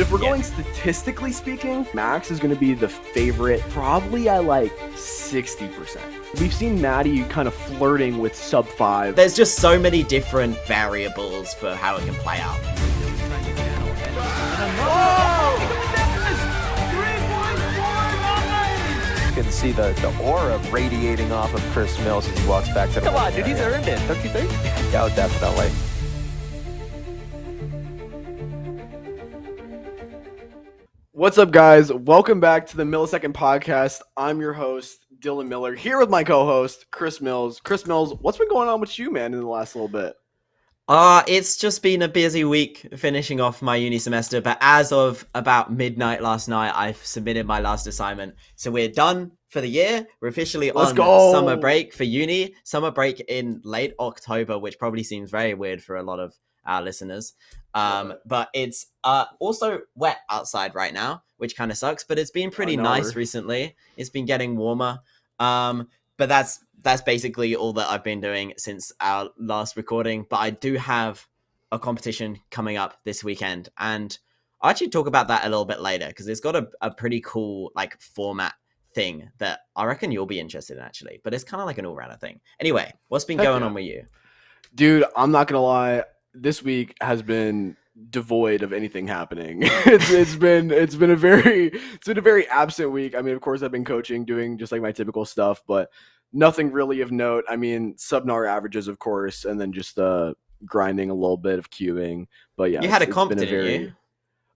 But if we're going statistically speaking, Max is going to be the favorite, probably at like 60%. We've seen Maddie kind of flirting with sub 5. There's just so many different variables for how it can play out. You can see the aura radiating off of Chris Mills as he walks back to the Come on, dude, he's earned it, don't you think? Yeah, definitely. What's up, guys? Welcome back to the Millisecond podcast. I'm your host, Dylan Miller, here with my co-host, Chris Mills. Chris Mills, what's been going on with you, man, in the last little bit? It's just been a busy week finishing off my uni semester, but as of about midnight last night, I've submitted my last assignment. So we're done for the year. We're officially on summer break for uni. Summer break in late October, which probably seems very weird for a lot of our listeners. But it's also wet outside right now, which kind of sucks, but it's been pretty nice recently. It's been getting warmer. But that's basically all that I've been doing since our last recording. But I do have a competition coming up this weekend, and I'll actually talk about that a little bit later because it's got a pretty cool like format thing that I reckon you'll be interested in actually. But it's kind of like an all-rounder thing. Anyway, what's been going on with you? Dude, I'm not gonna lie. This week has been devoid of anything happening. It's been a very absent week. I mean, of course, I've been coaching, doing just like my typical stuff, but nothing really of note. I mean, sub-NAR averages, of course, and then just grinding a little bit of cubing. But yeah, you had a comp, didn't you?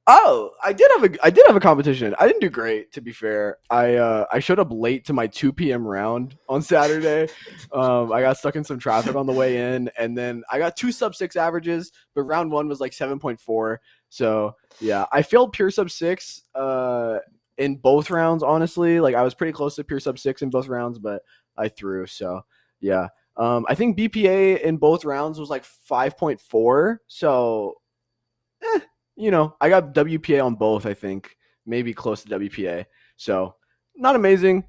Oh, I did have a competition. I didn't do great, to be fair. I showed up late to my 2 p.m. round on Saturday. I got stuck in some traffic on the way in, and then I got 2 sub-6 averages, but round 1 was like 7.4. So yeah, I failed pure sub-6 in both rounds, honestly. Like I was pretty close to pure sub-6 in both rounds, but I threw. So yeah. I think BPA in both rounds was like 5.4. So you know, I got WPA on both, I think. Maybe close to WPA. So, not amazing.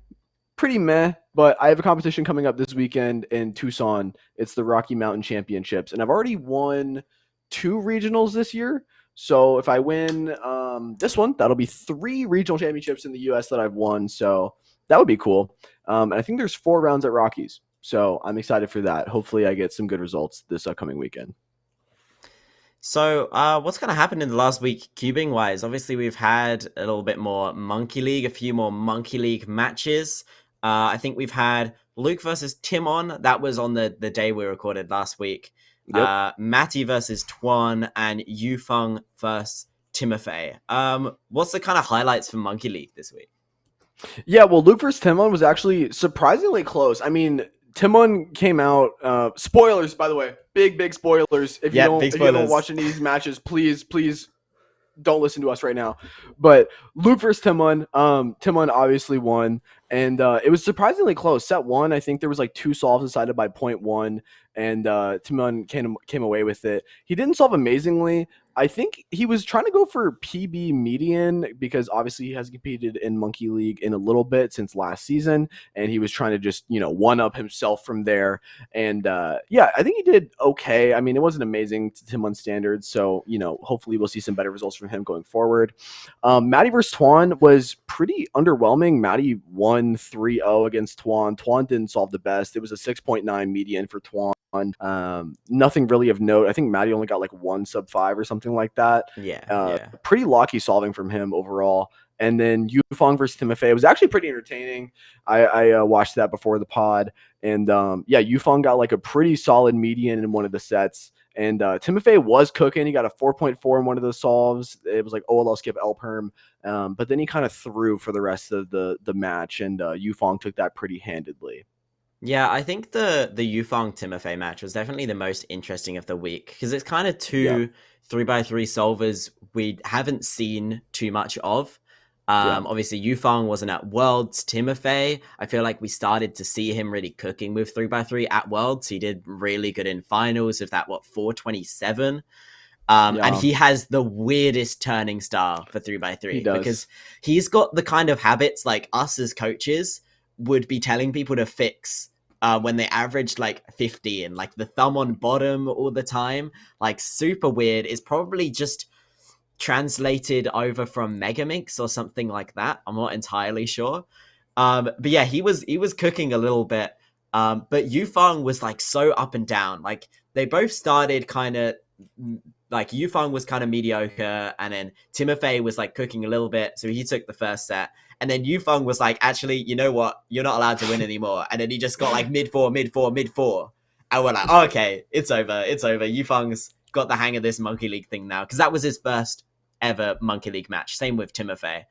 Pretty meh. But I have a competition coming up this weekend in Tucson. It's the Rocky Mountain Championships. And I've already won 2 regionals this year. So, if I win this one, that'll be 3 regional championships in the U.S. that I've won. So, that would be cool. And I think there's 4 rounds at Rockies. So, I'm excited for that. Hopefully, I get some good results this upcoming weekend. So, what's going to happen in the last week, cubing-wise? Obviously, we've had a little bit more Monkey League, a few more Monkey League matches. I think we've had Luke versus Timon. That was on the day we recorded last week. Yep. Matty versus Twan, and Yufeng versus Timothy. What's the kind of highlights for Monkey League this week? Yeah, well, Luke versus Timon was actually surprisingly close. I mean, Timon came out. Spoilers, by the way, big spoilers. If you don't watch any of these matches, please don't listen to us right now. But Luke versus Timon. Timon obviously won, and it was surprisingly close. Set 1, I think there was like 2 solves decided by 0.1, and Timon came away with it. He didn't solve amazingly. I think he was trying to go for PB median because obviously he hasn't competed in Monkey League in a little bit since last season, and he was trying to just, one up himself from there. And yeah, I think he did okay. I mean, it wasn't amazing to Timon standards, so hopefully we'll see some better results from him going forward. Matty versus Twan was pretty underwhelming. Matty won 3-0 against Twan. Twan didn't solve the best. It was a 6.9 median for Twan. Nothing really of note. I think Matty only got like 1 sub-5 or something like that. Yeah. Pretty lucky solving from him overall. And then Yufeng versus Timothy was actually pretty entertaining. I watched that before the pod, and yeah, Yufeng got like a pretty solid median in one of the sets, and Timothy was cooking. He got a 4.4 in one of those solves. It was like OLL skip L perm, but then he kind of threw for the rest of the match, and Yufeng took that pretty handedly. Yeah, I think the Yufeng Timothy match was definitely the most interesting of the week because it's kind of 2 3x3 solvers we haven't seen too much of. Obviously, Yufeng wasn't at Worlds. Timothy, I feel like we started to see him really cooking with 3x3 at Worlds. He did really good in finals of that, 427. And he has the weirdest turning style for 3x3 because he's got the kind of habits like us as coaches would be telling people to fix when they averaged like 50 and like the thumb on bottom all the time, like super weird. Is probably just translated over from Megamix or something like that. I'm not entirely sure. But yeah, he was cooking a little bit. But Yufeng was like so up and down. Like they both started kind of like Yufeng was kind of mediocre, and then Timofey was like cooking a little bit. So he took the first set, and then Yufeng was like, actually, you know what? You're not allowed to win anymore. And then he just got like mid four, and we're like, oh, okay, it's over. Yufeng's got the hang of this Monkey League thing now, because that was his first ever Monkey League match. Same with Timofey.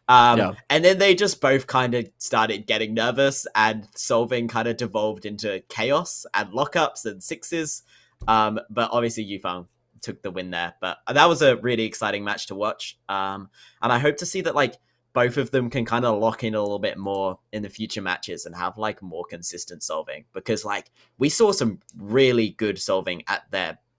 And then they just both kind of started getting nervous, and solving kind of devolved into chaos and lockups and sixes. But obviously Yufeng took the win there. But that was a really exciting match to watch. And I hope to see that like both of them can kind of lock in a little bit more in the future matches and have like more consistent solving, because like we saw some really good solving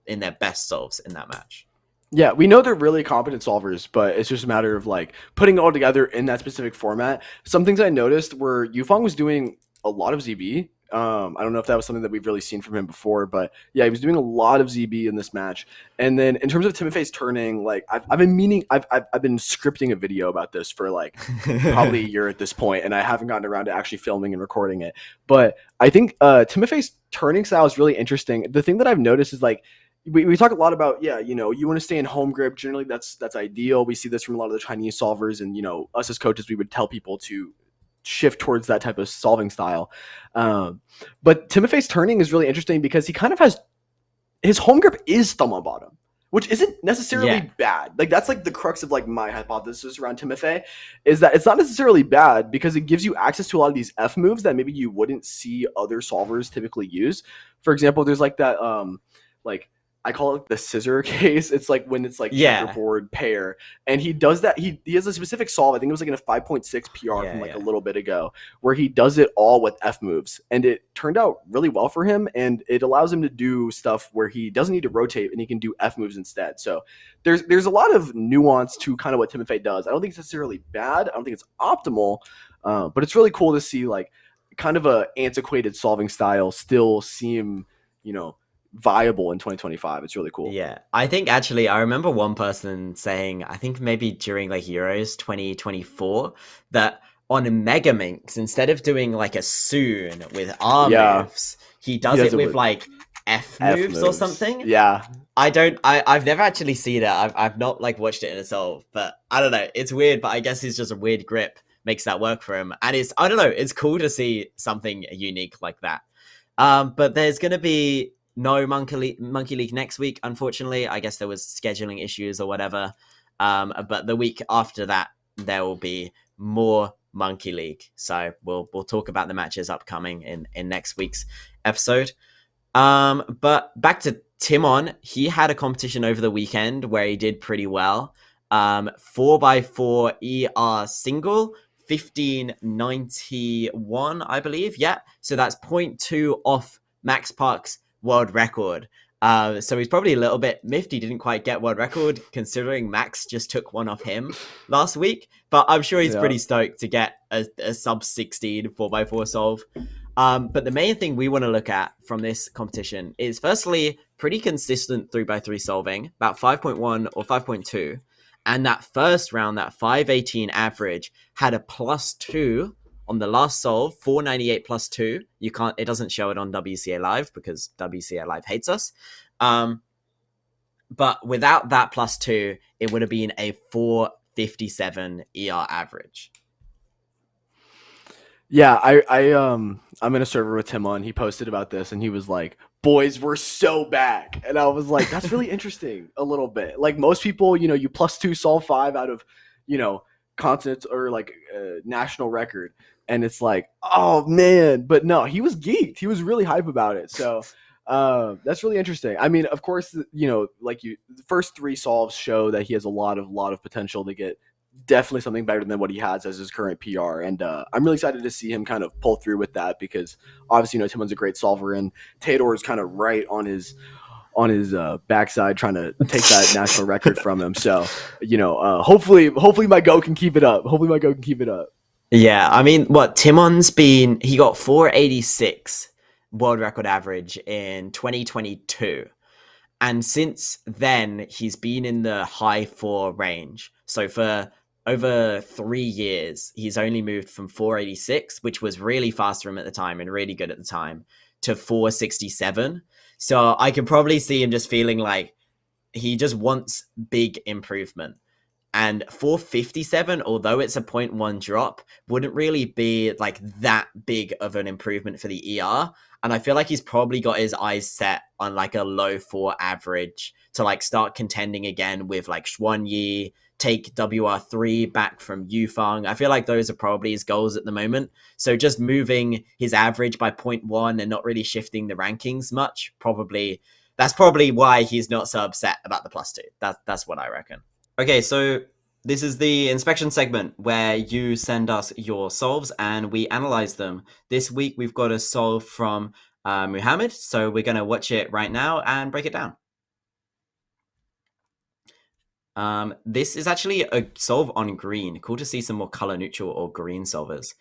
in their best solves in that match. Yeah, we know they're really competent solvers, but it's just a matter of like putting it all together in that specific format. Some things I noticed were Yufeng was doing a lot of ZB. I don't know if that was something that we've really seen from him before, but yeah, he was doing a lot of ZB in this match. And then in terms of Timofey's turning, like I've been scripting a video about this for like probably a year at this point, and I haven't gotten around to actually filming and recording it. But I think Timofey's turning style is really interesting. The thing that I've noticed is like we talk a lot about, you want to stay in home grip. Generally, that's ideal. We see this from a lot of the Chinese solvers, and us as coaches, we would tell people to shift towards that type of solving style. But Timofey's turning is really interesting because he kind of has his home grip is thumb on bottom, which isn't necessarily bad. Like that's like the crux of like my hypothesis around Timofey, is that it's not necessarily bad because it gives you access to a lot of these F moves that maybe you wouldn't see other solvers typically use. For example, there's like that like I call it the scissor case. It's like when it's like checkerboard pair, and he does that. He has a specific solve. I think it was like in a 5.6 PR from like a little bit ago, where he does it all with F moves, and it turned out really well for him. And it allows him to do stuff where he doesn't need to rotate, and he can do F moves instead. So there's a lot of nuance to kind of what Timofey does. I don't think it's necessarily bad. I don't think it's optimal, but it's really cool to see like kind of a antiquated solving style still seem viable in 2025. It's really cool. Yeah, I think actually I remember one person saying, I think maybe during like Euros 2024, that on Megaminx, instead of doing like a soon with R moves, he does it with like F moves or something. Yeah. I've never actually seen it. I've not like watched it in a solve, but I don't know. It's weird, but I guess it's just a weird grip makes that work for him. And I don't know, it's cool to see something unique like that. But there's going to be no Monkey League next week, unfortunately. I guess there was scheduling issues or whatever. But the week after that, there will be more Monkey League. So we'll talk about the matches upcoming in next week's episode. But back to Timon. He had a competition over the weekend where he did pretty well. 4x4 ER single, 1591, I believe. Yeah. So that's 0.2 off Max Park's world record. So he's probably a little bit miffed he didn't quite get world record, considering Max just took one off him last week. But I'm sure he's pretty stoked to get a sub 16 4x4 solve. But the main thing we want to look at from this competition is firstly pretty consistent 3x3 solving, about 5.1 or 5.2. And that first round, that 518 average, had a +2 on the last solve, 498 +2. It doesn't show it on WCA Live because WCA Live hates us. But without that +2, it would have been a 457 ER average. Yeah, I'm in a server with Tim on. He posted about this and he was like, "Boys, we're so back." And I was like, that's really interesting a little bit. Like most people, you +2 solve 5 out of, continents or like national record. And it's like, oh man, but no, he was geeked. He was really hype about it. So that's really interesting. I mean, of course, the first 3 solves show that he has a lot of potential to get definitely something better than what he has as his current PR. And I'm really excited to see him kind of pull through with that because obviously, Timon's a great solver and Tador is kind of right on his backside trying to take that national record from him. So, hopefully my goat can keep it up. Yeah, I mean, he got 486 world record average in 2022. And since then, he's been in the high 4 range. So for over 3 years, he's only moved from 486, which was really fast for him at the time and really good at the time, to 467. So I can probably see him just feeling like he just wants big improvement. And 457, although it's a 0.1 drop, wouldn't really be like that big of an improvement for the ER. And I feel like he's probably got his eyes set on like a low 4 average to like start contending again with like Xuanyi, take WR3 back from Yufeng. I feel like those are probably his goals at the moment. So just moving his average by 0.1 and not really shifting the rankings much, that's probably why he's not so upset about the +2. That's what I reckon. Okay, so this is the inspection segment where you send us your solves and we analyze them. This week we've got a solve from Muhammad, so we're going to watch it right now and break it down. This is actually a solve on green. Cool to see some more color neutral or green solvers.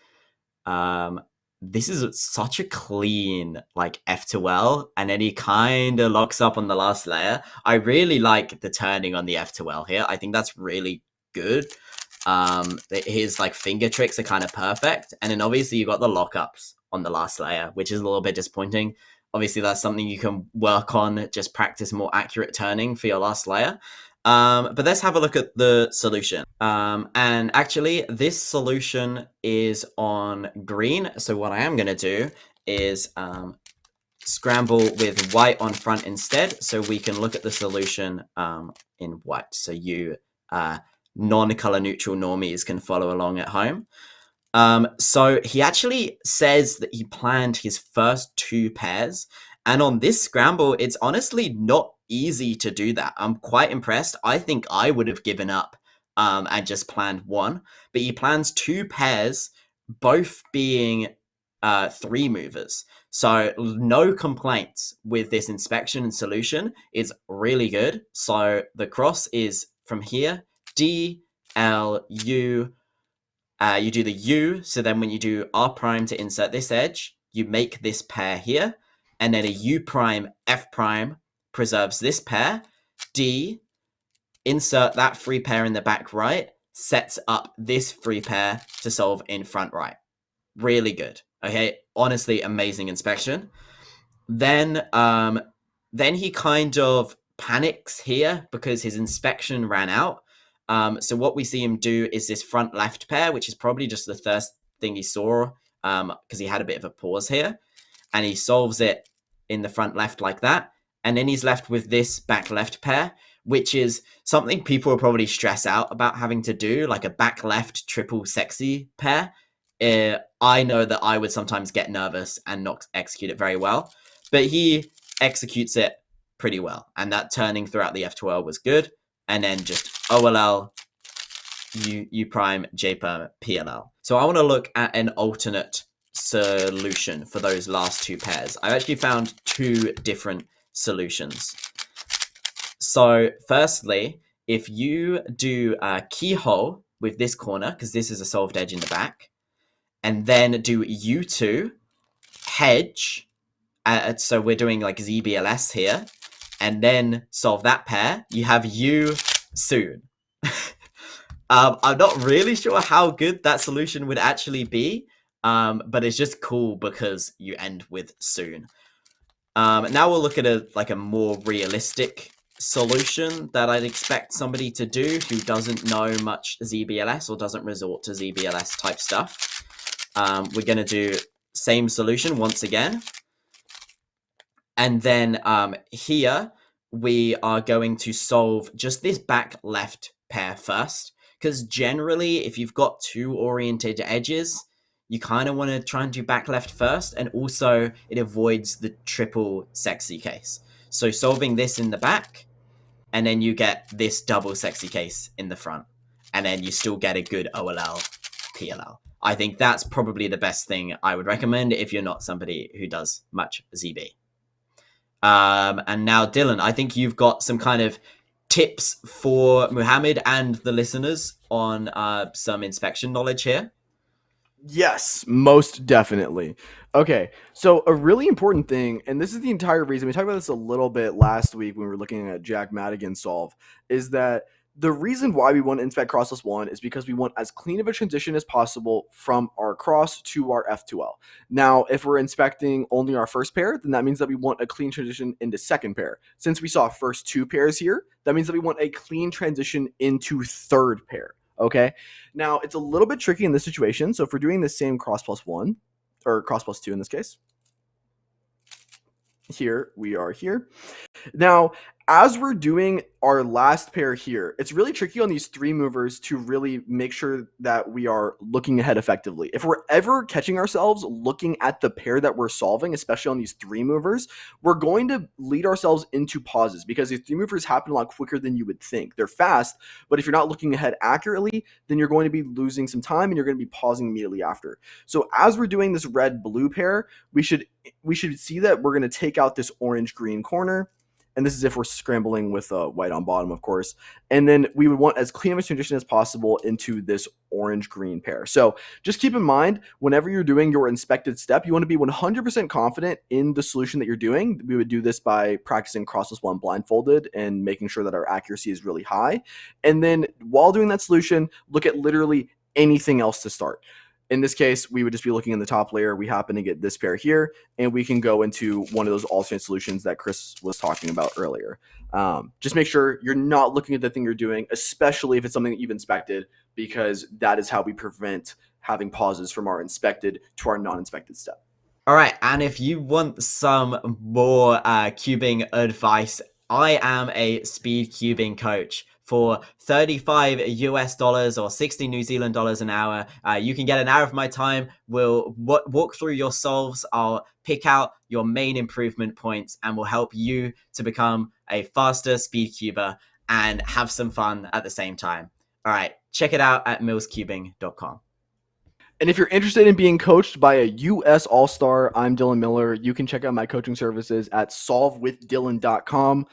This is such a clean like F2L, and then he kind of locks up on the last layer. I really like the turning on the F2L here. I think that's really good. His like finger tricks are kind of perfect, and then obviously you got the lockups on the last layer, which is a little bit disappointing. Obviously that's something you can work on, just practice more accurate turning for your last layer. But let's have a look at the solution. And actually this solution is on green. So what I am going to do is scramble with white on front instead, so we can look at the solution in white. So you non-color neutral normies can follow along at home. So he actually says that he planned his first 2 pairs. And on this scramble, it's honestly not easy to do that. I'm quite impressed. I think I would have given up and just planned 1. But he plans 2 pairs, both being 3 movers. So no complaints with this inspection and solution. It's really good. So the cross is from here, D, L, U. You do the U, so then when you do R prime to insert this edge, you make this pair here. And then a U prime, F prime preserves this pair. D, insert that free pair in the back right, sets up this free pair to solve in front right. Really good. Okay, honestly, amazing inspection. Then he kind of panics here because his inspection ran out. So what we see him do is this front left pair, which is probably just the first thing he saw because he had a bit of a pause here. And he solves it in the front left like that. And then he's left with this back left pair, which is something people will probably stress out about having to do, like a back left triple sexy pair. I know that I would sometimes get nervous and not execute it very well. But he executes it pretty well. And that turning throughout the F12 was good. And then just OLL, U prime, J prime, PLL. So I want to look at an alternate solution for those last 2 pairs. I actually found 2 different solutions. So firstly, if you do a keyhole with this corner, because this is a solved edge in the back, and then do U2, hedge, so we're doing like ZBLS here, and then solve that pair, you have U soon. I'm not really sure how good that solution would actually be, but it's just cool because you end with soon. Now we'll look at a more realistic solution that I'd expect somebody to do who doesn't know much ZBLS or doesn't resort to ZBLS type stuff. We're going to do same solution once again. And then here we are going to solve just this back left pair first. Because generally, if you've got 2 oriented edges, you kind of want to try and do back left first. And also, it avoids the triple sexy case. So solving this in the back, and then you get this double sexy case in the front. And then you still get a good OLL, PLL. I think that's probably the best thing I would recommend if you're not somebody who does much ZB. And now, Dylan, I think you've got some kind of tips for Muhammad and the listeners on some inspection knowledge here. Yes, most definitely. Okay, so a really important thing, and this is the entire reason we talked about this a little bit last week when we were looking at Jack Madigan's solve, is that the reason why we want to inspect crossless one is because we want as clean of a transition as possible from our cross to our F2L. Now, if we're inspecting only our first pair, then that means that we want a clean transition into second pair. Since we saw first two pairs here, that means that we want a clean transition into third pair. Okay. Now, it's a little bit tricky in this situation. So if we're doing the same cross plus one, or cross plus two in this case, here we are here. Now, as we're doing our last pair here, it's really tricky on these three movers to really make sure that we are looking ahead effectively. If we're ever catching ourselves looking at the pair that we're solving, especially on these three movers, we're going to lead ourselves into pauses because these three movers happen a lot quicker than you would think. They're fast, but if you're not looking ahead accurately, then you're going to be losing some time and you're going to be pausing immediately after. So as we're doing this red-blue pair, we should see that we're going to take out this orange-green corner. And this is if we're scrambling with white on bottom, of course. And then we would want as clean of a transition as possible into this orange-green pair. So just keep in mind, whenever you're doing your inspected step, you want to be 100% confident in the solution that you're doing. We would do this by practicing crossless one blindfolded and making sure that our accuracy is really high. And then while doing that solution, look at literally anything else to start. In this case, we would just be looking in the top layer. We happen to get this pair here, and we can go into one of those alternate solutions that Chris was talking about earlier. Just make sure you're not looking at the thing you're doing, especially if it's something that you've inspected, because that is how we prevent having pauses from our inspected to our non-inspected step. All right, and if you want some more cubing advice, I am a speed cubing coach. For $35 or 60 New Zealand dollars an hour, you can get an hour of my time. We'll walk through your solves. I'll pick out your main improvement points and we'll help you to become a faster speed cuber and have some fun at the same time. All right, check it out at millscubing.com. And if you're interested in being coached by a U.S. All-Star, I'm Dylan Miller. You can check out my coaching services at solvewithdylan.com.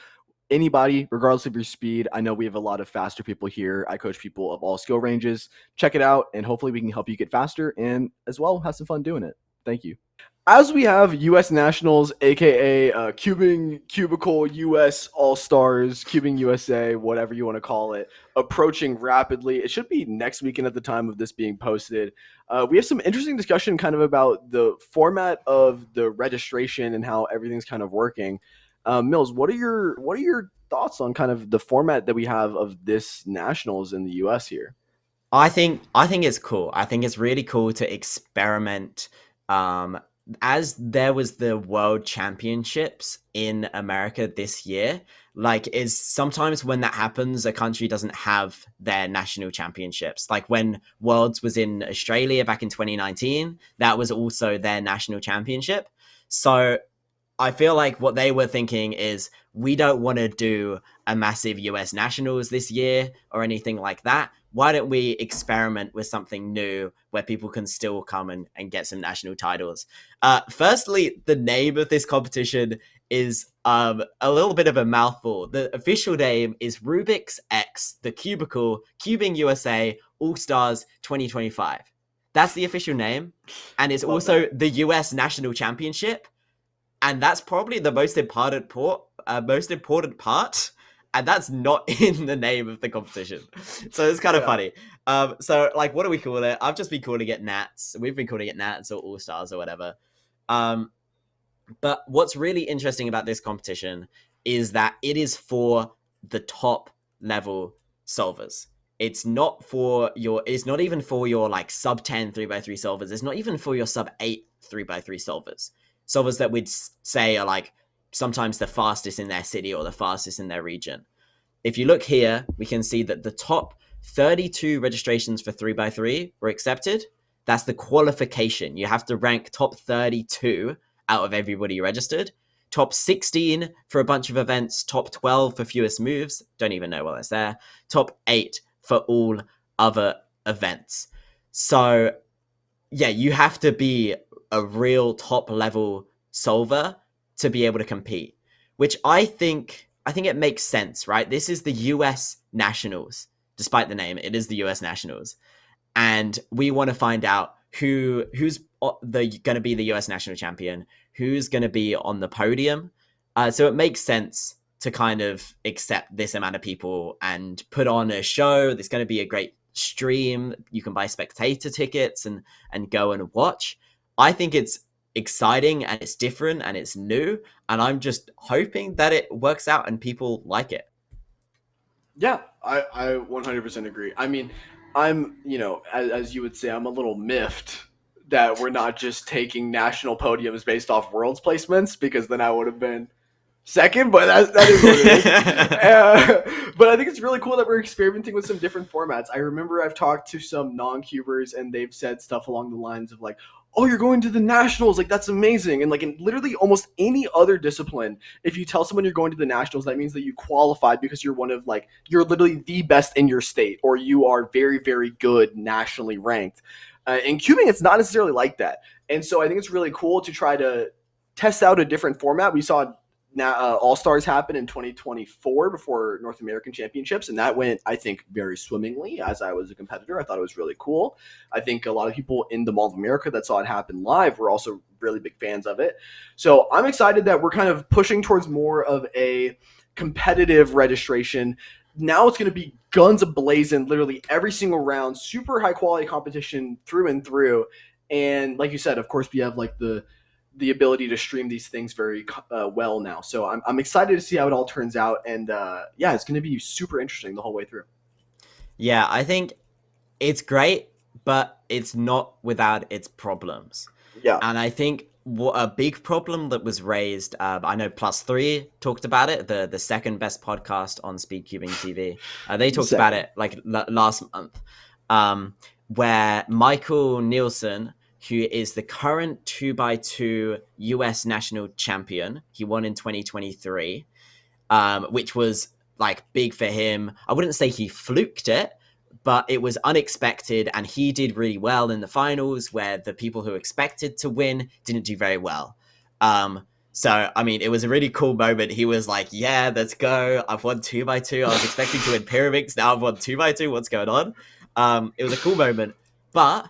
Anybody, regardless of your speed, I know we have a lot of faster people here. I coach people of all skill ranges. Check it out, and hopefully we can help you get faster and as well have some fun doing it. Thank you. As we have U.S. Nationals, aka Cubing Cubicle U.S. All-Stars, Cubing USA, whatever you want to call it, approaching rapidly. It should be next weekend at the time of this being posted. We have some interesting discussion kind of about the format of the registration and how everything's kind of working. Mills, what are your thoughts on kind of the format that we have of this Nationals in the U.S. here? I think it's cool. I think it's really cool to experiment. As there was the World Championships in America this year, like is sometimes when that happens, a country doesn't have their national championships. Like when Worlds was in Australia back in 2019, that was also their national championship. So I feel like what they were thinking is we don't want to do a massive US Nationals this year or anything like that. Why don't we experiment with something new where people can still come and get some national titles? Firstly, the name of this competition is a little bit of a mouthful. The official name is Rubik's X, the Cubicle, Cubing USA All-Stars 2025. That's the official name. And it's also the US National Championship. And that's probably the most important part, and that's not in the name of the competition. So it's kind of funny. So like, what do we call it? I've just been calling it Nats. We've been calling it Nats or All Stars or whatever. But what's really interesting about this competition is that it is for the top level solvers. It's not even for your like sub 10 3x3 solvers. It's not even for your sub 8 3x3 solvers. Solvers that we'd say are like sometimes the fastest in their city or the fastest in their region. If you look here, we can see that the top 32 registrations for 3x3 were accepted. That's the qualification. You have to rank top 32 out of everybody registered. Top 16 for a bunch of events. Top 12 for fewest moves. Don't even know what that's there. Top 8 for all other events. So yeah, you have to be a real top level solver to be able to compete, which I think it makes sense, right? This is the US Nationals. Despite the name, it is the US Nationals. And we want to find out who's going to be the US national champion, who's going to be on the podium. So it makes sense to kind of accept this amount of people and put on a show. There's going to be a great stream. You can buy spectator tickets and go and watch. I think it's exciting and it's different and it's new, and I'm just hoping that it works out and people like it. Yeah, I 100% agree. I mean, I'm, as you would say, I'm a little miffed that we're not just taking national podiums based off world's placements, because then I would have been second, but that is what it is. But I think it's really cool that we're experimenting with some different formats. I remember I've talked to some non-cubers and they've said stuff along the lines of like, oh, you're going to the nationals, like that's amazing. And like in literally almost any other discipline, if you tell someone you're going to the nationals, that means that you qualified because you're you're literally the best in your state, or you are very, very good nationally ranked. In cubing, it's not necessarily like that. And so I think it's really cool to try to test out a different format. We saw now All-Stars happen in 2024 before North American Championships, and that went, I think, very swimmingly. As I was a competitor, I thought it was really cool. I think a lot of people in the Mall of America that saw it happen live were also really big fans of it. So I'm excited that we're kind of pushing towards more of a competitive registration. Now it's going to be guns ablazing, literally every single round, super high quality competition through and through. And like you said, of course, we have like the ability to stream these things very well now. So I'm excited to see how it all turns out. And yeah, it's going to be super interesting the whole way through. Yeah, I think it's great, but it's not without its problems. Yeah. And I think a big problem that was raised, I know +3 talked about it, the second best podcast on Speedcubing TV. They talked about it like last month, where Michael Nielsen, who is the current 2x2 US national champion, he won in 2023, which was like big for him. I wouldn't say he fluked it, but it was unexpected, and he did really well in the finals, where the people who expected to win didn't do very well. So, I mean, it was a really cool moment. He was like, yeah, let's go. I've won 2x2. I was expecting to win Pyramids. Now I've won 2x2. What's going on? It was a cool moment. But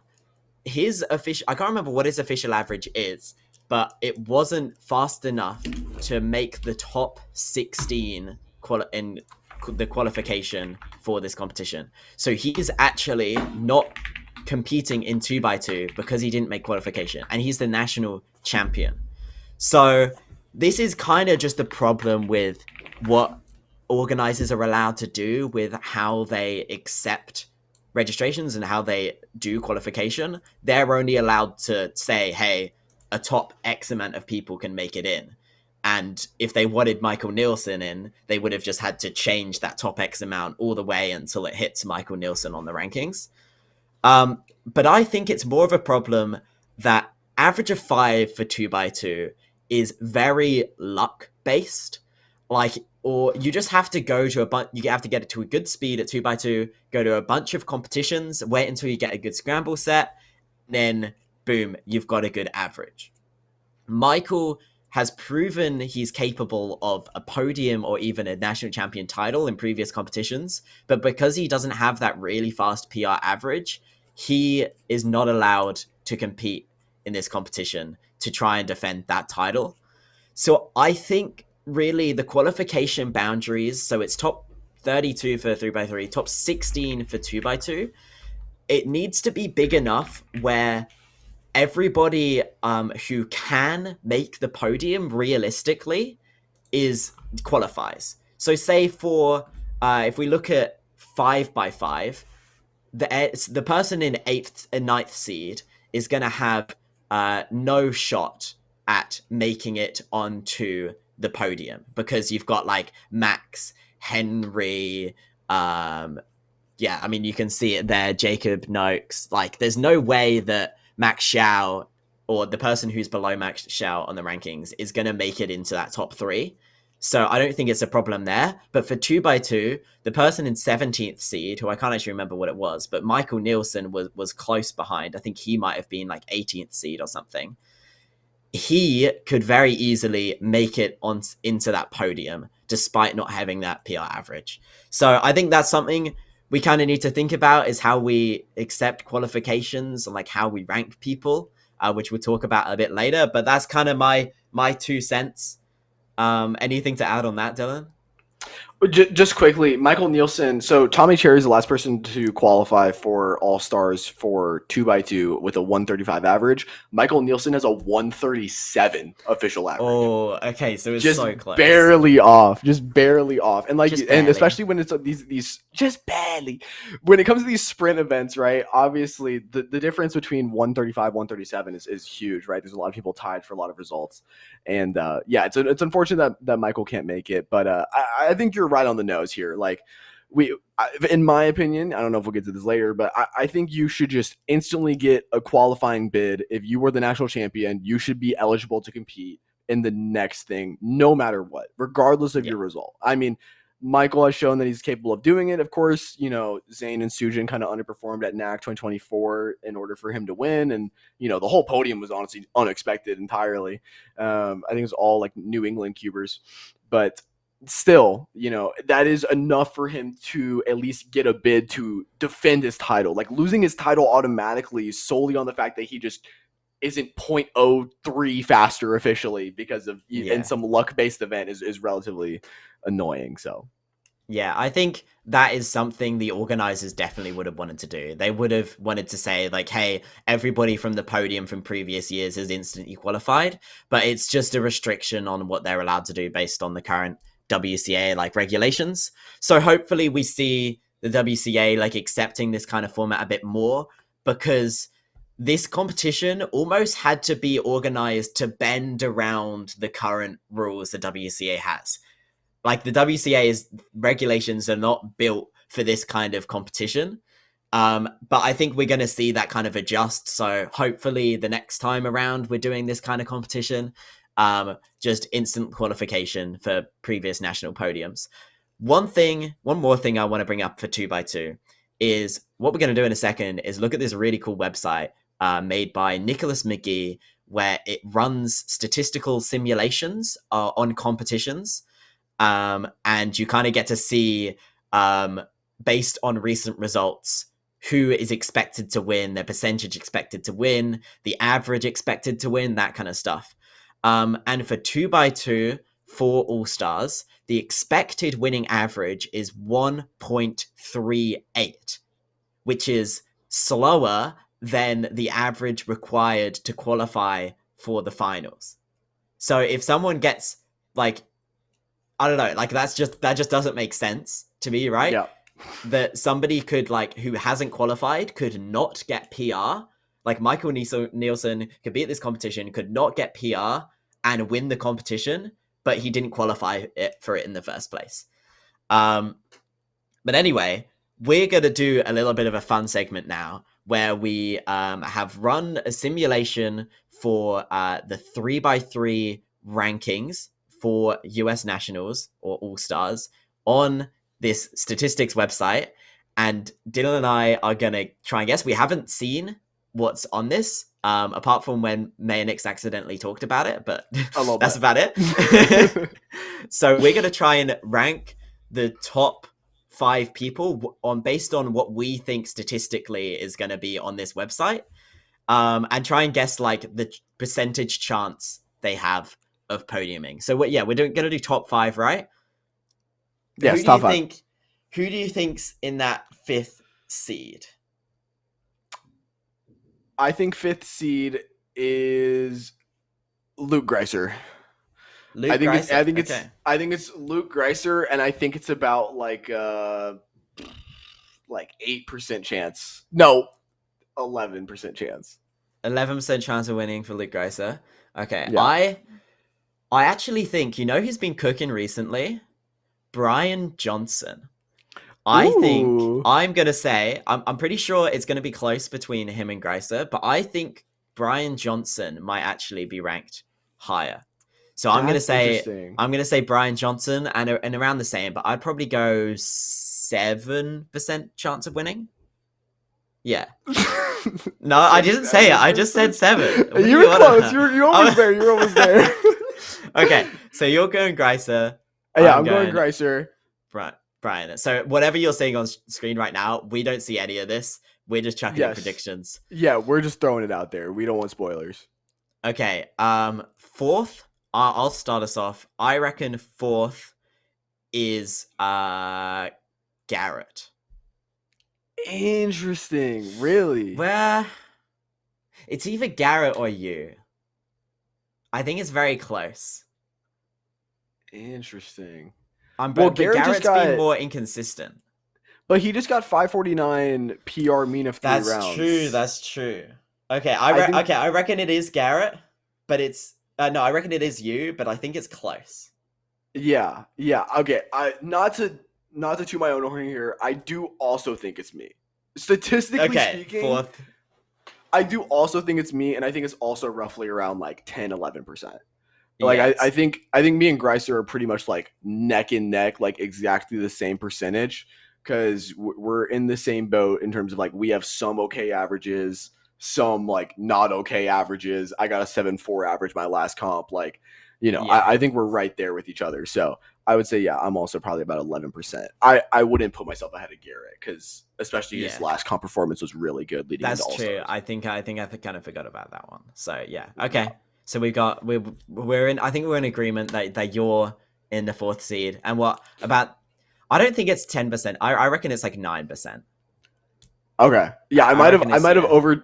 his official, I can't remember what his official average is, but it wasn't fast enough to make the top 16 in the qualification for this competition. So he's actually not competing in 2x2 because he didn't make qualification, and he's the national champion. So this is kind of just a problem with what organizers are allowed to do with how they accept registrations and how they do qualification. They're only allowed to say, hey, a top X amount of people can make it in. And if they wanted Michael Nielsen in, they would have just had to change that top X amount all the way until it hits Michael Nielsen on the rankings. But I think it's more of a problem that average of 5 for 2x2 is very luck based. Or you just have to go to you have to get it to a good speed at 2x2, go to a bunch of competitions, wait until you get a good scramble set, then boom, you've got a good average. Michael has proven he's capable of a podium or even a national champion title in previous competitions, but because he doesn't have that really fast PR average, he is not allowed to compete in this competition to try and defend that title. So I think really the qualification boundaries, so it's top 32 for 3x3, top 16 for 2x2, it needs to be big enough where everybody who can make the podium realistically qualifies. So say for if we look at 5x5, the person in 8th and 9th seed is going to have no shot at making it onto the podium, because you've got like Max, Henry, yeah, I mean, you can see it there, Jacob Noakes. Like, there's no way that Max Xiao, or the person who's below Max Xiao on the rankings, is going to make it into that top 3. So I don't think it's a problem there. But for 2x2, the person in 17th seed, who I can't actually remember what it was, but Michael Nielsen was close behind. I think he might have been like 18th seed or something. He could very easily make it into that podium, despite not having that PR average. So I think that's something we kind of need to think about is how we accept qualifications and like how we rank people, which we'll talk about a bit later. But that's kind of my 2 cents. Anything to add on that, Dylan? Just quickly, Michael Nielsen. So Tommy Cherry is the last person to qualify for All Stars for 2x2 with a 135 average. Michael Nielsen has a 137 official average. Oh, okay. So it's just so close. barely off, and like, Just and barely. especially when it's these just barely. When it comes to these sprint events, right? Obviously, the difference between 135, 137 is huge, right? There's a lot of people tied for a lot of results, and yeah, it's unfortunate that Michael can't make it, but I think you're right on the nose here. Like, in my opinion, I don't know if we'll get to this later, but I think you should just instantly get a qualifying bid. If you were the national champion, you should be eligible to compete in the next thing, no matter what, regardless of your result. I mean, Michael has shown that he's capable of doing it. Of course, you know, Zane and Sujin kind of underperformed at NAC 2024 in order for him to win. And, you know, the whole podium was honestly unexpected entirely. I think it was all like New England cubers, but still, you know, that is enough for him to at least get a bid to defend his title. Like, losing his title automatically solely on the fact that he just isn't 0.03 faster officially because of in some luck-based event is relatively annoying. So yeah, I think that is something the organizers definitely would have wanted to do. They would have wanted to say, like, hey, everybody from the podium from previous years has instantly qualified, but it's just a restriction on what they're allowed to do based on the current WCA like regulations. So hopefully we see the WCA like accepting this kind of format a bit more, because this competition almost had to be organized to bend around the current rules the WCA has. Like, the WCA's regulations are not built for this kind of competition. But I think we're going to see that kind of adjust. So hopefully the next time around we're doing this kind of competition, just instant qualification for previous national podiums. One more thing I want to bring up for 2x2 is what we're going to do in a second is look at this really cool website made by Nicholas McGee, where it runs statistical simulations on competitions. And you kind of get to see, based on recent results, who is expected to win, their percentage expected to win, the average expected to win, that kind of stuff. And for 2x2 for All-Stars, the expected winning average is 1.38, which is slower than the average required to qualify for the finals. So if someone gets, like, I don't know, like, that just doesn't make sense to me, right? Yeah. That somebody could, like, who hasn't qualified could not get PR. Like, Michael Nielsen could be at this competition, could not get PR and win the competition, but he didn't qualify for it in the first place. But anyway, we're going to do a little bit of a fun segment now where we have run a simulation for the 3x3 rankings for US Nationals or All-Stars on this statistics website. And Dylan and I are going to try and guess. We haven't seen what's on this, apart from when May and Nix accidentally talked about it, but that's about it. So we're going to try and rank the top 5 people based on what we think statistically is going to be on this website, and try and guess like the percentage chance they have of podiuming. So we're going to do top 5, right? Yes, top 5. Who do you think's in that 5th seed? I think 5th seed is Luke Greiser. I think it's Luke Greiser, and I think it's about like 8% chance. No, 11% chance. 11% chance of winning for Luke Greiser. Okay, yeah. I actually think, you know, he's been cooking recently. Brian Johnson. I think I'm going to say, I'm pretty sure it's going to be close between him and Greiser, but I think Brian Johnson might actually be ranked higher. So I'm going to say Brian Johnson and around the same, but I'd probably go 7% chance of winning. Yeah. No, I didn't say it. I just said 7. You were close. You're almost there. You're almost there. Okay, so you're going Greiser. Yeah, I'm going Greiser. Right. Brian. So whatever you're seeing on screen right now, we don't see any of this. We're just chucking in Yes. predictions. Yeah, we're just throwing it out there. We don't want spoilers. Okay. Fourth, I'll start us off. I reckon fourth is Garrett. Interesting. Really? Where it's either Garrett or you. I think it's very close. Interesting. But Garrett Garrett's just got, been more inconsistent. But he just got 549 PR mean of 3 rounds. That's true. Okay, I reckon it is Garrett, but it's no, I reckon it is you, but I think it's close. Yeah. Okay. Not to toot my own horn here. I do also think it's me. Statistically speaking, fourth. I do also think it's me, and I think it's also roughly around like 10-11%. Like yes. I think me and Greiser are pretty much like neck and neck, like exactly the same percentage, because we're in the same boat in terms of like we have some okay averages, some like not okay averages. I got a 7.4 average my last comp. Like, I think we're right there with each other. So I would say, I'm also probably about 11%. I wouldn't put myself ahead of Garrett because especially his last comp performance was really good leading into All-Stars. That's true. I think I kind of forgot about that one. So yeah. Okay. So we're in. I think we're in agreement that you're in the fourth seed. And what about? I don't think it's 10%. I reckon it's like 9%. Okay. Yeah, I might have over.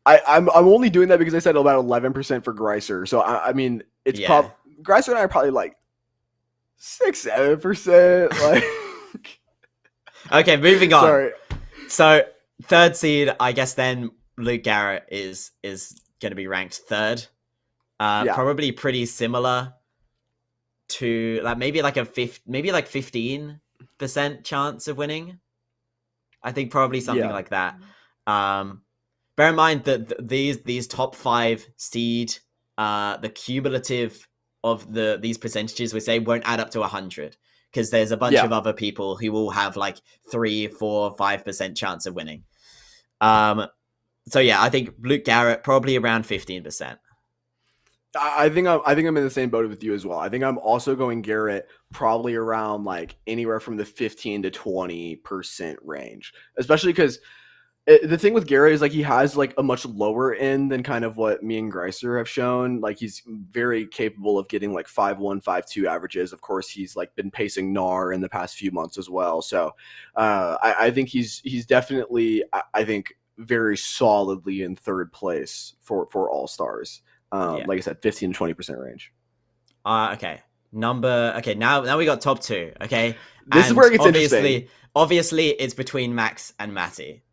I'm only doing that because I said about 11% for Greiser. So I mean, it's Greiser and I are probably like 6-7%. Like. Okay, moving on. Sorry. So third seed, I guess then Luke Garrett is going to be ranked third. Probably pretty similar to like maybe like 15% chance of winning. I think probably something like that. Bear in mind that these top 5 seed, the cumulative of these percentages we say won't add up to 100 because there's a bunch of other people who will have like 3, 4, 5% chance of winning. So yeah, I think Luke Garrett probably around 15%. I think I'm in the same boat with you as well. I think I'm also going Garrett probably around like anywhere from the 15 to 20% range, especially because the thing with Garrett is like he has like a much lower end than kind of what me and Greiser have shown. Like he's very capable of getting like 5.1, 5.2 averages. Of course, he's like been pacing NAR in the past few months as well. So I think he's definitely I think very solidly in third place for All-Stars. Like I said, 15 to 20% range. Okay. Now we got top 2. Okay. This is where it gets interesting. Obviously, it's between Max and Matty.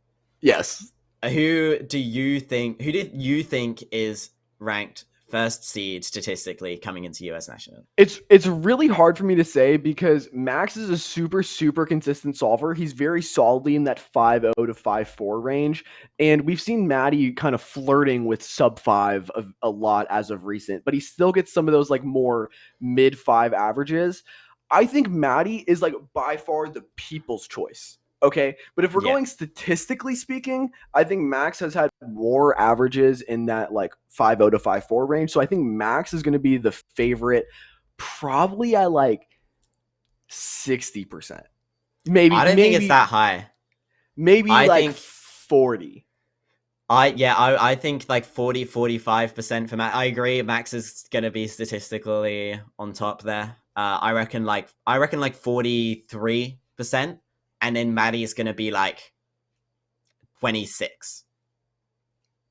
Yes. Who did you think is ranked first seed statistically coming into US National? It's really hard for me to say because Max is a super, super consistent solver. He's very solidly in that 5.0 to 5.4 range. And we've seen Matty kind of flirting with sub 5 a lot as of recent, but he still gets some of those like more mid 5 averages. I think Matty is like by far the people's choice. Okay, but if we're going statistically speaking, I think Max has had more averages in that like 5.0 to 5.4 range. So I think Max is going to be the favorite probably at like 60%. Maybe. I don't think it's that high. Maybe I like think 40. I think like 40, 45% for Max. I agree. Max is going to be statistically on top there. I reckon like 43%. And then Matty is going to be like 26.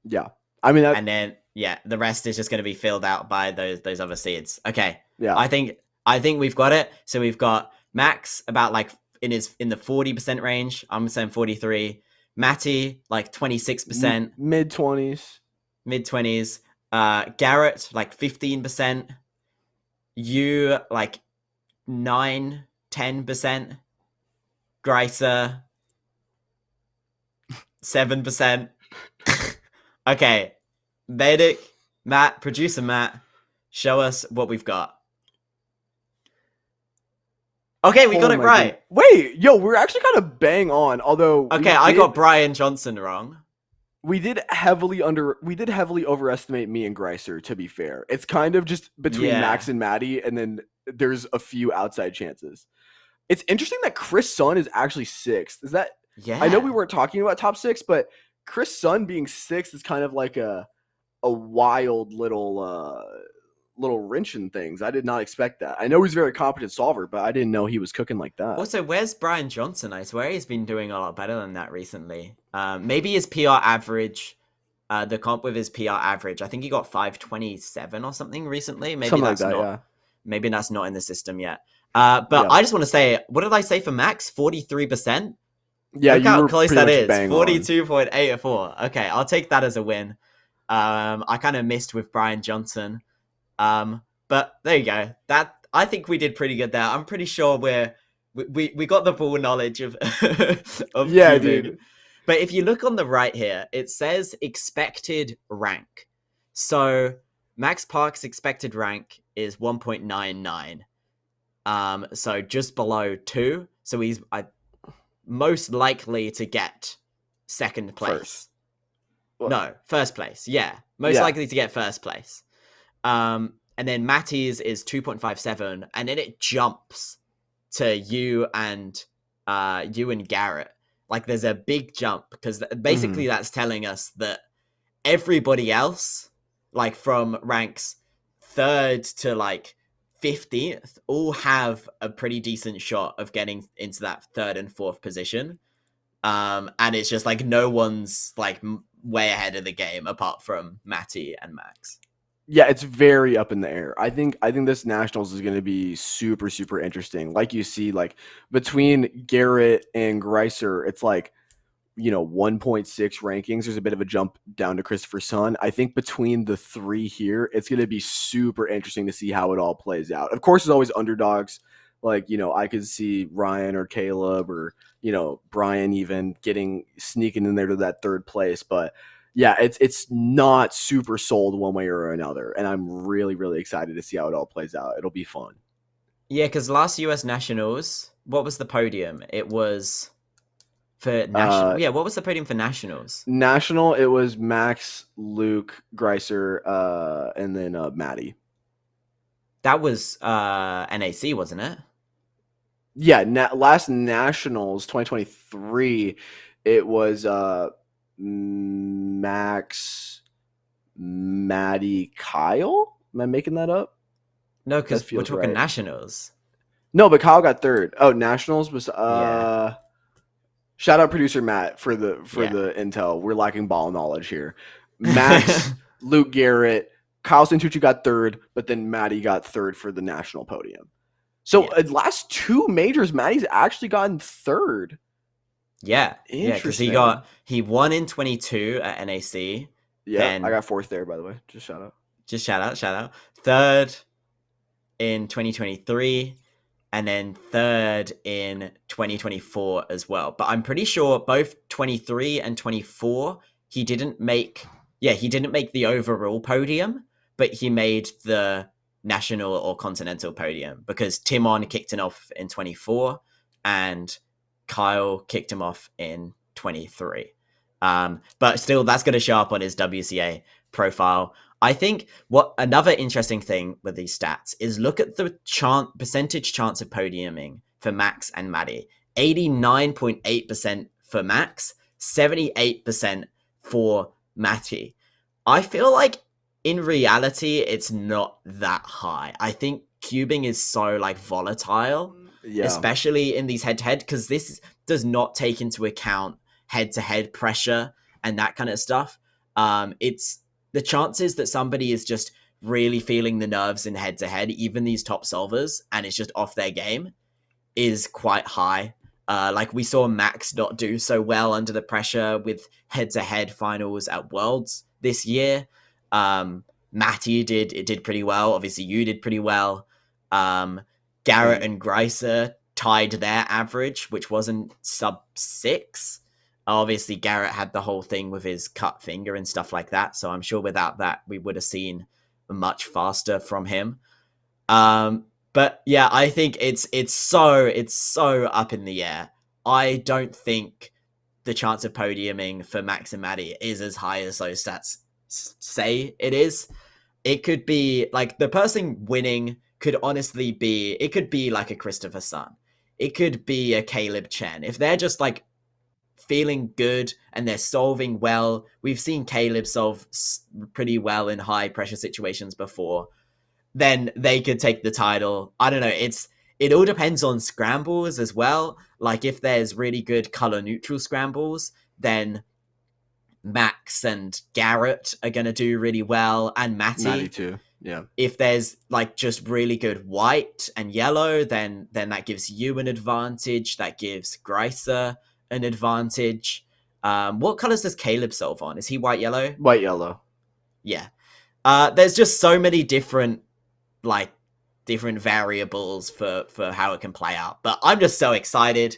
Yeah. I mean, and then, the rest is just going to be filled out by those other seeds. Okay. Yeah. I think we've got it. So we've got Max about like in the 40% range. I'm saying 43. Matty, like 26%. Mid 20s. Garrett, like 15%. You, like 9, 10%. Greiser, 7%. Okay, Medic, Matt, producer Matt, show us what we've got. Okay, we got it right. Wait, we're actually kind of bang on. Although, I got Brian Johnson wrong. We did heavily overestimate me and Greiser. To be fair, it's kind of just between Max and Matty, and then there's a few outside chances. It's interesting that Chris Sun is actually sixth. Is that? Yeah. I know we weren't talking about top six, but Chris Sun being sixth is kind of like a wild little wrench in things. I did not expect that. I know he's a very competent solver, but I didn't know he was cooking like that. Also, where's Brian Johnson? I swear he's been doing a lot better than that recently. Maybe his PR average, the comp with his PR average, I think he got 527 or something recently. Maybe Something that's like that, not. yeah. Maybe that's not in the system yet. But Yeah. I just want to say, what did I say for Max? 43%. Yeah, Look you how were close pretty that much is. bang on. 42.84. Okay, I'll take that as a win. I kind of missed with Brian Johnson. But there you go. That I think we did pretty good there. I'm pretty sure we got the full knowledge of of Yeah, cubing. dude. But if you look on the right here, it says expected rank. So Max Park's expected rank is 1.99. So just below 2. So he's most likely to get second place. No, first place. Yeah. Most likely to get first place. And then Matty's is 2.57, and then it jumps to you and Garrett. Like there's a big jump because basically that's telling us that everybody else, like from ranks 3rd to like 15th, all have a pretty decent shot of getting into that 3rd and 4th position. And it's just like no one's like way ahead of the game apart from Matty and Max. Yeah, it's very up in the air. I think this Nationals is going to be super, super interesting. Like you see, like between Garrett and Greiser, it's like, 1.6 rankings. There's a bit of a jump down to Christopher Sun. I think between the 3 here, it's going to be super interesting to see how it all plays out. Of course, there's always underdogs. Like, I could see Ryan or Caleb or, Brian even sneaking in there to that 3rd place. But yeah, it's not super sold one way or another. And I'm really, really excited to see how it all plays out. It'll be fun. Yeah, because last US Nationals, what was the podium? It was for National. Yeah, what was the podium for Nationals? National, it was Max, Luke, Greiser, and then Maddie. That was NAC, wasn't it? Yeah, last Nationals 2023, it was Max, Maddie, Kyle. Am I making that up? No, because we're talking right. Nationals. No, but Kyle got 3rd. Oh, Nationals was Yeah. Shout out producer Matt for the intel. We're lacking ball knowledge here. Max, Luke Garrett, Kyle Santucci got 3rd, but then Maddie got 3rd for the national podium. So last 2 majors, Maddie's actually gotten 3rd. Yeah, because he won in 22 at NAC. Yeah, I got 4th there, by the way. Just shout out. 3rd in 2023, and then 3rd in 2024 as well. But I'm pretty sure both 23 and 24, he didn't make the overall podium, but he made the national or continental podium because Timon kicked him off in 24 and Kyle kicked him off in 23. But still, that's going to show up on his WCA profile. I think what another interesting thing with these stats is look at the percentage chance of podiuming for Max and Maddie. 89.8% for Max, 78% for Matty. I feel like in reality, it's not that high. I think cubing is so like volatile, especially in these head-to-head, because this does not take into account head-to-head pressure and that kind of stuff. It's the chances that somebody is just really feeling the nerves in head-to-head, even these top solvers, and it's just off their game, is quite high. Like we saw Max not do so well under the pressure with head-to-head finals at Worlds this year. Matty did pretty well. Obviously, you did pretty well. Garrett and Greiser tied their average, which wasn't sub 6. Obviously, Garrett had the whole thing with his cut finger and stuff like that. So I'm sure without that, we would have seen much faster from him. But yeah, I think it's so up in the air. I don't think the chance of podiuming for Max and Maddie is as high as those stats say it is. It could be like the person winning could honestly be, it could be like a Christopher Sun. it could be a Caleb Chen. If they're just like feeling good and they're solving well, we've seen Caleb solve pretty well in high pressure situations before, then they could take the title. I don't know. It all depends on scrambles as well. Like if there's really good color neutral scrambles, then Max and Garrett are going to do really well, and Matty too. Yeah. If there's like just really good white and yellow, then that gives you an advantage. That gives Greiser an advantage. What colors does Caleb solve on? Is he white yellow? White yellow. Yeah. There's just so many different variables for how it can play out. But I'm just so excited.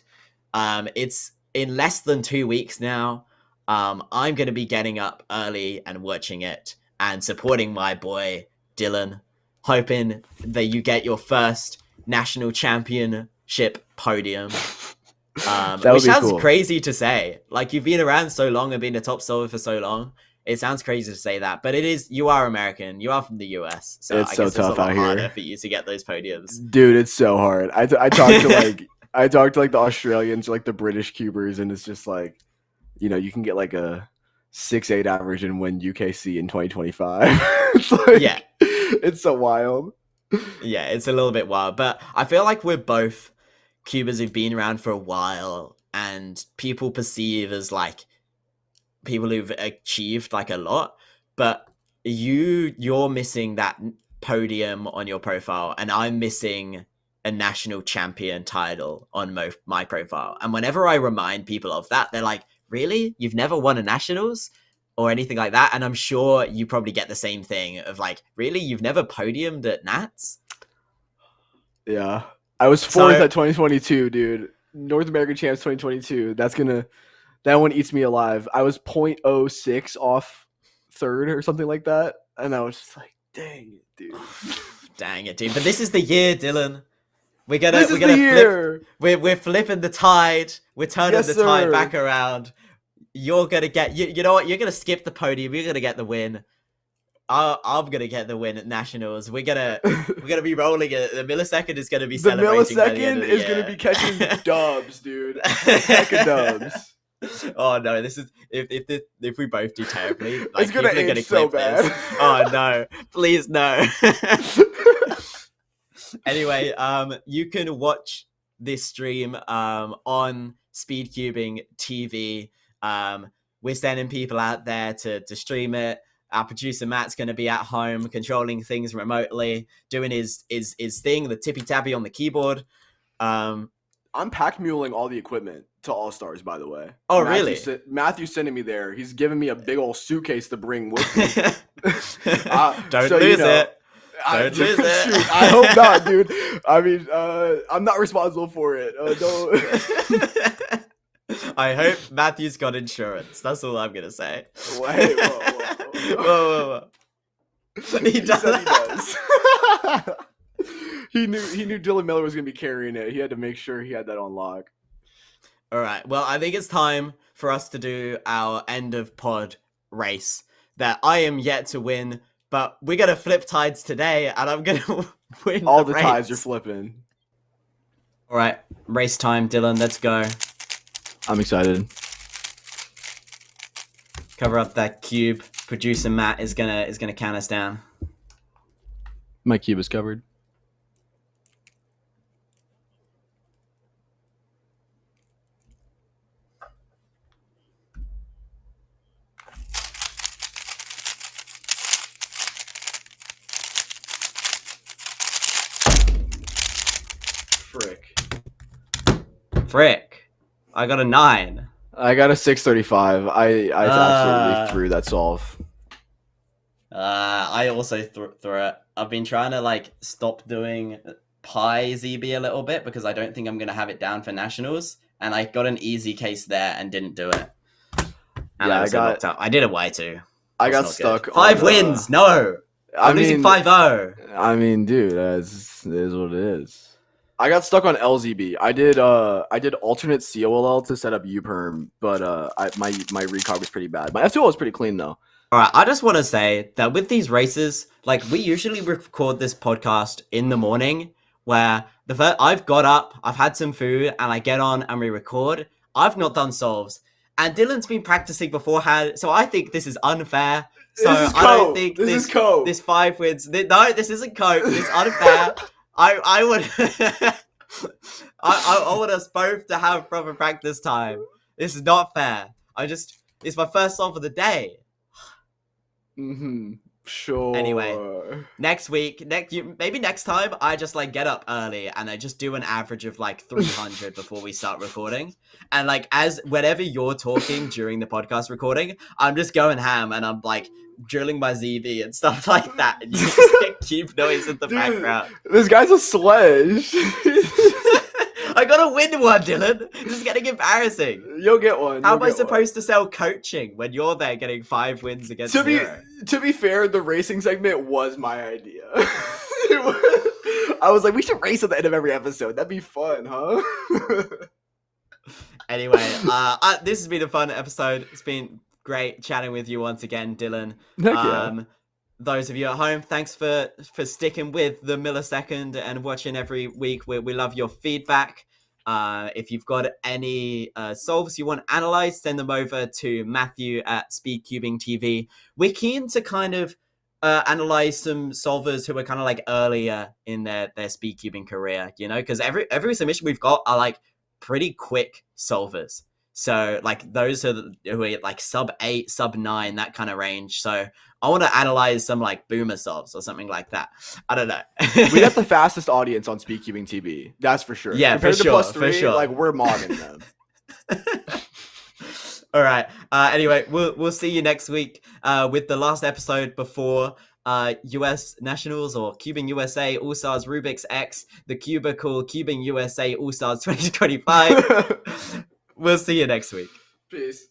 It's in less than 2 weeks now. I'm going to be getting up early and watching it and supporting my boy Dylan, hoping that you get your first national championship podium. Which sounds crazy to say. Like, you've been around so long and been a top solver for so long. It sounds crazy to say that, but it is. You are American. You are from the US, so it's I so guess tough it's a lot out harder here for you to get those podiums. Dude, it's so hard. I talked to like the Australians, like the British cubers, and it's just like, you know, you can get like a 6.8 average and win UKC in 2025. It's like, yeah, it's so wild. Yeah, it's a little bit wild, but I feel like we're both Cubans who've been around for a while, and people perceive as like people who've achieved like a lot. But you're missing that podium on your profile, and I'm missing a national champion title on my profile. And whenever I remind people of that, they're like, "Really? You've never won a nationals?" Or anything like that. And I'm sure you probably get the same thing of like, really? You've never podiumed at Nats? Yeah. I was fourth at 2022, dude. North American Champs 2022. That one eats me alive. I was 0.06 off third or something like that. And I was just like, dang it, dude. Dang it, dude. But this is the year, Dylan. We're flipping the tide. We're turning the tide back around. You're gonna get you know what? You're gonna skip the podium. You're gonna get the win. I'm gonna get the win at nationals. We're gonna be rolling it. The millisecond is gonna be celebrating. The millisecond is gonna be catching dubs, dude. Hecka dubs. Oh no! This is if we both do terribly, like, it's gonna end so bad. Oh no! Please no. Anyway, you can watch this stream on Speedcubing TV. We're sending people out there to stream it. Our producer Matt's going to be at home controlling things remotely, doing his thing, the tippy tappy on the keyboard. I'm pack muling all the equipment to All Stars, by the way. Oh, really? Matthew's sending me there. He's giving me a big old suitcase to bring with me. Don't lose it. Don't lose it. I hope not, dude. I mean, I'm not responsible for it. Don't. I hope Matthew's got insurance. That's all I'm gonna say. Wait, whoa. He does. He knew Dylan Miller was gonna be carrying it. He had to make sure he had that on lock. All right. Well, I think it's time for us to do our end of pod race that I am yet to win, but we're gonna flip tides today, and I'm gonna win. All the tides you're flipping. All right, race time, Dylan. Let's go. I'm excited. Cover up that cube. Producer Matt is gonna count us down. My cube is covered. Frick. I got a 9. I got a 635. I absolutely threw that solve. I also threw it. I've been trying to like stop doing pi ZB a little bit because I don't think I'm gonna have it down for nationals, and I got an easy case there and didn't do it. And yeah, I did a Y2. I got stuck. 5 wins. No, I'm losing 5-0. I mean, dude, it is what it is. I got stuck on LZB. I did alternate COLL to set up UPerm, but my recog was pretty bad. My F2L was pretty clean though. All right, I just want to say that with these races, like, we usually record this podcast in the morning, where I've got up, I've had some food, and I get on and we record. I've not done solves, and Dylan's been practicing beforehand, so I think this is unfair. So This is I don't cope. think This is cope. this 5 wins. No, this isn't cope. It's unfair. I would I want us both to have proper practice time. This is not fair. It's my first solve of the day. Sure. Anyway, next week, maybe next time, I just like get up early and I just do an average of like 300 before we start recording. And like whenever you're talking during the podcast recording, I'm just going ham and I'm like drilling my ZB and stuff like that. And you just get cube noise in the background. This guy's a sledge. I gotta win one, Dylan. This is getting embarrassing. You'll get one. How am I supposed to sell coaching when you're there getting 5 wins against 0? To be fair, the racing segment was my idea. I was like, we should race at the end of every episode. That'd be fun, huh? Anyway, this has been a fun episode. It's been great chatting with you once again, Dylan. Those of you at home, thanks for sticking with the millisecond and watching every week. We love your feedback. If you've got any solves you want analyzed, send them over to Matthew at Speedcubing TV. We're keen to kind of analyze some solvers who are kind of like earlier in their speedcubing career, you know, because every submission we've got are like pretty quick solvers. So like those who are like sub 8, sub 9, that kind of range. So I want to analyze some like boomer solves or something like that. I don't know. We got the fastest audience on Speedcubing TV. That's for sure. Yeah, compared for to sure, +3, for sure. like we're mobbing them. All right. Anyway, we'll see you next week with the last episode before US Nationals or Cubing USA All-Stars Rubik's X, the Cubicle Cubing USA All-Stars 2025. We'll see you next week. Peace.